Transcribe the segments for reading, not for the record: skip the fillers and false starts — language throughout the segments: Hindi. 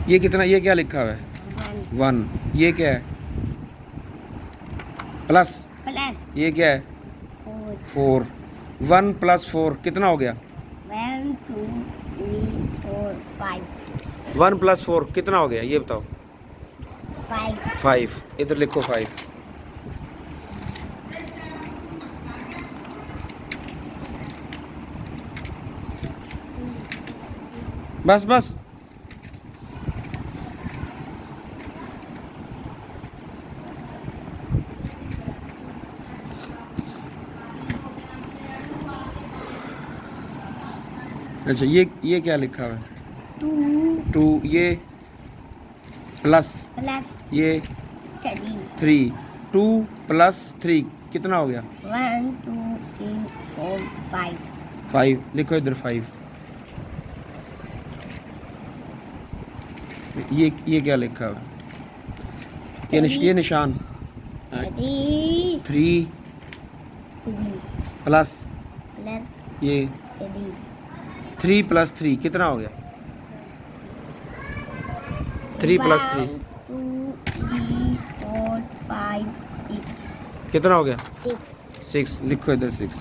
ये कितना, ये क्या लिखा हुआ है? 1। ये क्या है? प्लस। ये क्या है? 4। 1 + 4 कितना हो गया? 1 2 3 4 5। 1 + 4 कितना हो गया ये बताओ? 5। 5। इधर लिखो 5। बस बस। अच्छा, ये क्या लिखा हुआ है? 2। ये प्लस। ये 3। 2 + 3 कितना हो गया? 1 2 3 4 5। 5 लिखो इधर 5। ये क्या लिखा हुआ है? ये निशान। 3 3 प्लस ये 3 + 3 कितना हो गया? 3 + 3 2 3 4 5 6। कितना हो गया? 6। 6 लिखो इधर 6।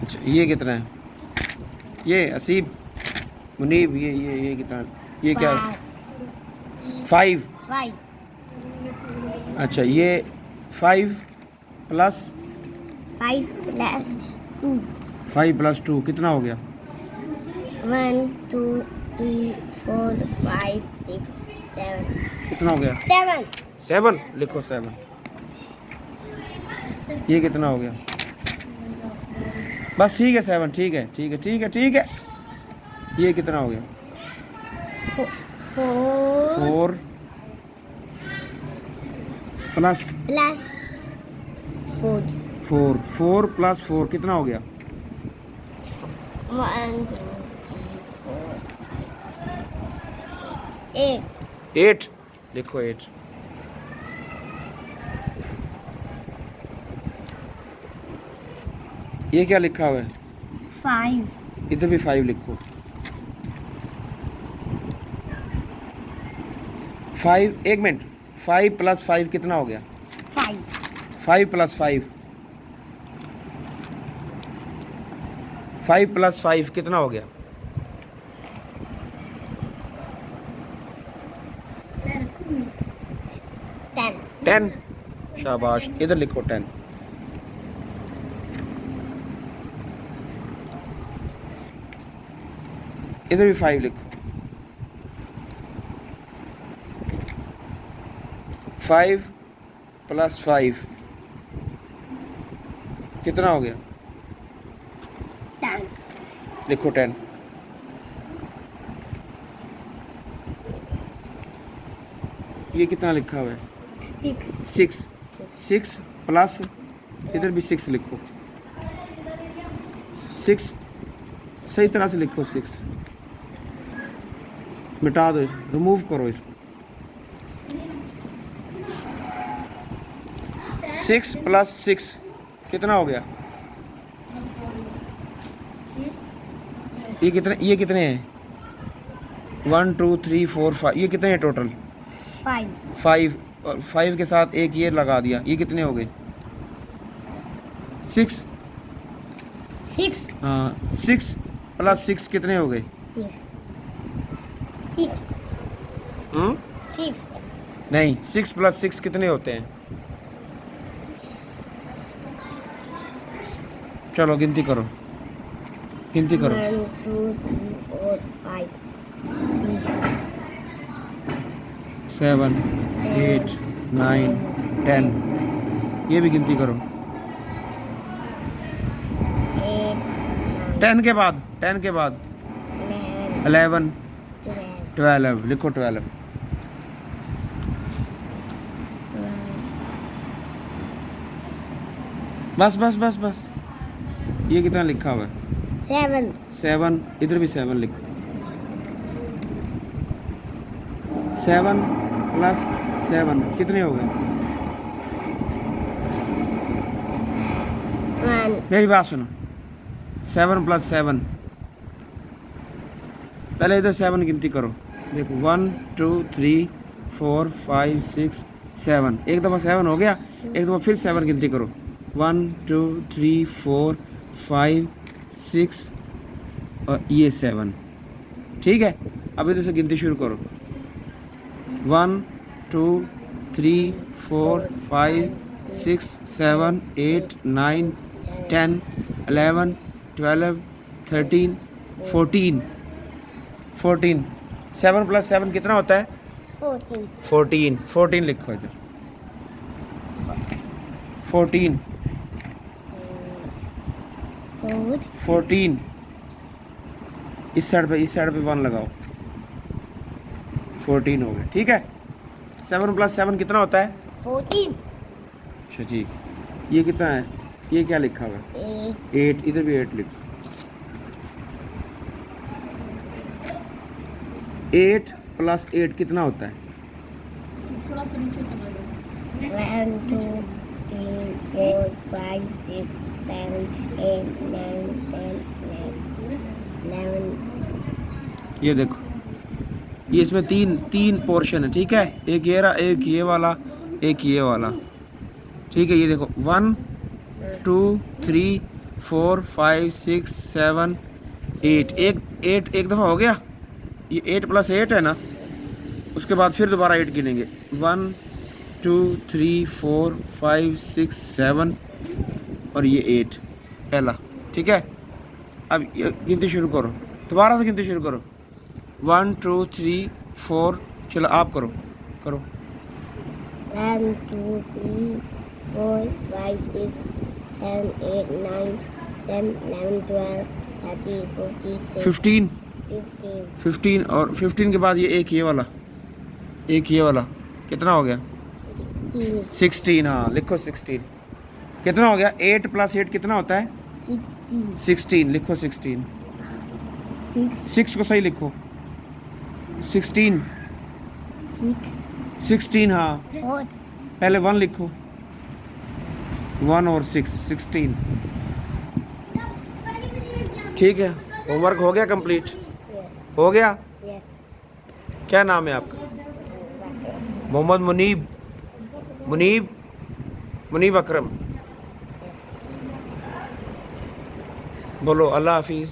अच्छा, ये कितना है? ये असीब, मुनीब, ये कितना? ये क्या है? 5। 5। अच्छा, ये 5 प्लस 5 + 2। 5 + 2 कितना हो गया? 1 2 3 4 5 6 7। कितना हो गया? 7। 7 लिखो 7। ये कितना हो गया? बस ठीक है 7, ठीक है ठीक है ठीक है ठीक है। ये कितना हो गया? 4 प्लस 4। 4। 4 + 4 कितना हो गया? 1 2 3 4 8। 8 लिखो 8। ये क्या लिखा हुआ है? 5। इधर भी 5 लिखो। 5, एक मिनट। 5 + 5 कितना हो गया? 5। 5 + 5। 5 + 5 कितना हो गया? 10। 10। शाबाश, इधर लिखो 10। इधर भी 5 लिखो। 5 + 5 कितना हो गया? 10। लिखो 10। ये कितना लिखा हुआ है? 6। 6 प्लस, इधर भी 6 लिखो। 6 सही तरह से लिखो। 6 मिटा दो, रिमूव करो इसको। 6 + 6 कितना हो गया? ये कितने हैं? 1 2 3 4 5। ये कितने हैं टोटल? 5। 5। और 5 के साथ एक ये लगा दिया, ये कितने हो गए? 6। 6। हाँ, 6 + 6 कितने हो गए? 6। हम्म, 6। नहीं, 6 + 6 कितने होते हैं? चलो गिनती करो, गिनती करो। 1 2 3 4 5 7 8 9 10। ये भी गिनती करो। 8 10 के बाद, 10 के बाद 11 12 लिखो 12। बस बस बस बस। ये कितना लिखा हुआ है? 7। 7। इधर भी 7 लिखो। 7 + 7 कितने हो गए? 1 1. मेरी बात सुनो 7 + 7 पहले इधर 7 गिनती करो देखो 1 2 3 4 5 6 7 एक दफ़ा 7 हो गया एक दफ़ा फिर 7 गिनती करो 1 2 3 4 5 6 और ये 7 ठीक है। अब इधर से गिनती शुरू करो 1 2 3 4 5 6 7 8 9 10 11 12 13 14 14 7 + 7 कितना होता है 14. 14 14 लिखो इधर 14 4. 14 इस साइड पे 1 लगाओ 14 हो गया ठीक है। 7 + 7 कितना होता है 14. अच्छा ठीक ये कितना है ये क्या लिखा हुआ है 8. 8 इधर भी 8 लिखो 8 + 8 कितना होता है 1 2 3 4 5 6 7 8 9 10 11. ये देखो ये इसमें तीन पोर्शन है ठीक है एक ये रहा एक ये वाला एक ये वाला ठीक है। ये देखो 1 2 3 4 5 6 7 8 एक दफ़ा हो गया ये 8 + 8 है ना उसके बाद फिर दोबारा 8 गिनेंगे 1 2 3 4 5 6 7 और ये 8 पहला ठीक है। अब ये गिनती शुरू करो दोबारा से गिनती शुरू करो 1 2 3 4 चलो आप करो 1 2 3 4 5 6 7 8 9 10 11 12 13 14 16 15 15. 15 और 15 के बाद ये एक ये वाला कितना हो गया 16 हाँ लिखो 16 कितना हो गया 8 + 8 कितना होता है 16 लिखो 16 6 को सही लिखो 16 16 हाँ 4. पहले 1 लिखो 1 और 6 16 ठीक है। होमवर्क हो गया कंप्लीट हो गया क्या नाम है आपका मोहम्मद मुनीब अकरम बोलो अल्लाह हाफिज़।